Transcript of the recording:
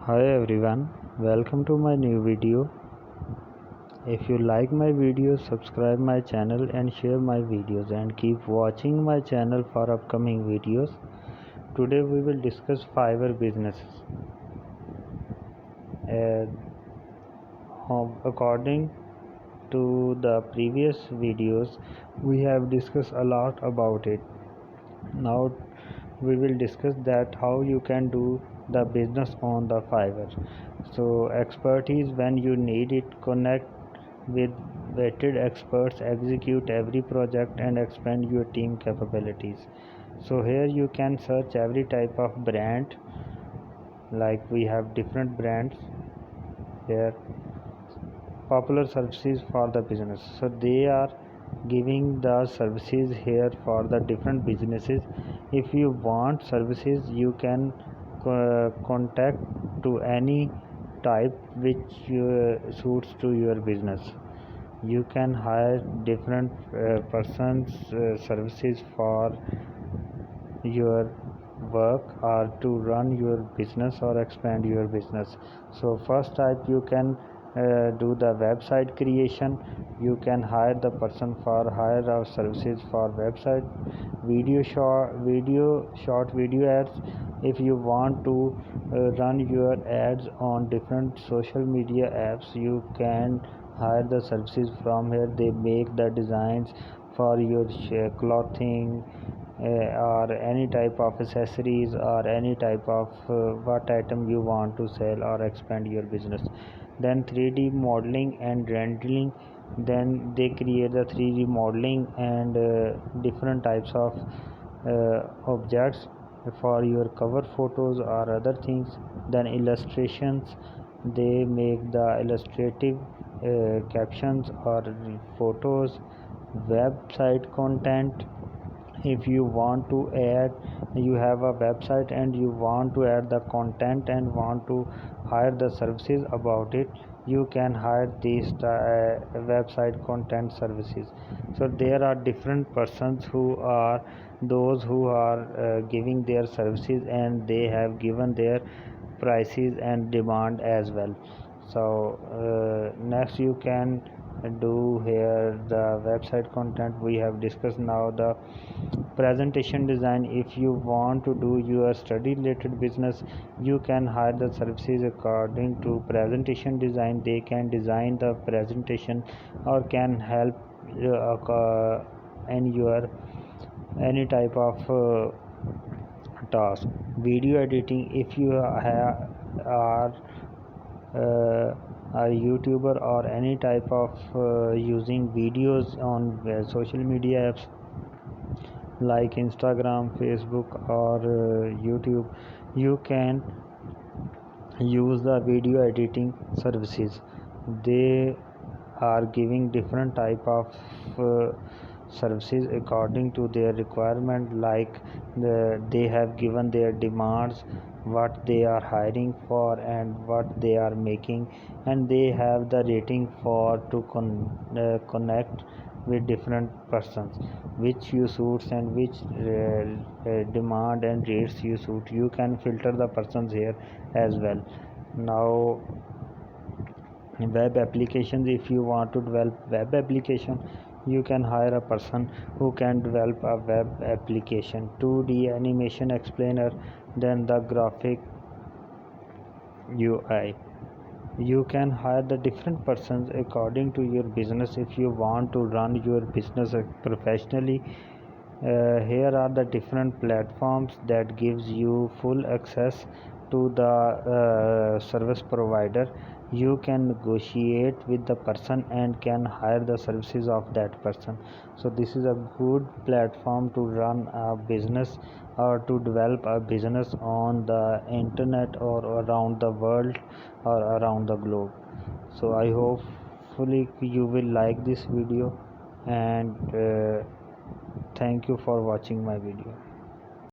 Hi everyone, welcome to my new video. If you like my videos, subscribe my channel and share my videos and keep watching my channel for upcoming videos. Today we will discuss Fiverr businesses. Uh, According to the previous videos, we have discussed a lot about it. Now we will discuss that how you can do the business on the Fiverr. So expertise when you need it, connect with vetted experts, execute every project and expand your team capabilities. So here you can search every type of brand, like we have different brands here, popular services for the business. So they are giving the services here for the different businesses. If you want services, you can contact to any type which suits to your business. You can hire different persons services for your work or to run your business or expand your business. So first type, you can do the website creation. You can hire the person for hire our services for website, short video ads. If you want to run your ads on different social media apps, you can hire the services from here. They make the designs for your clothing, or any type of accessories or any type of what item you want to sell or expand your business. Then 3D modeling and rendering, then they create the 3D modeling and different types of objects for your cover photos or other things. Then illustrations, they make the illustrative captions or photos. Website content, if you want to add, you have a website and you want to add the content and want to hire the services about it, you can hire these website content services. So there are different persons who are those who are giving their services, and they have given their prices and demand as well. So next you can do here the website content we have discussed. Now the presentation design, if you want to do your study related business, you can hire the services according to presentation design. They can design the presentation or can help in your any type of task. Video editing, if you are a YouTuber or any type of using videos on social media apps like Instagram, Facebook or YouTube, you can use the video editing services. They are giving different type of services according to their requirement, like they have given their demands, what they are hiring for and what they are making, and they have the rating for to connect with different persons which you suits and which demand and rates you suit. You can filter the persons here as well. Now web applications, if you want to develop web application, you can hire a person who can develop a web application, 2D animation explainer, then the graphic UI. You can hire the different persons according to your business. If you want to run your business professionally, here are the different platforms that gives you full access to the service provider. You can negotiate with the person and can hire the services of that person. So this is a good platform to run a business or to develop a business on the internet or around the world or around the globe. So I hopefully you will like this video, and thank you for watching my video.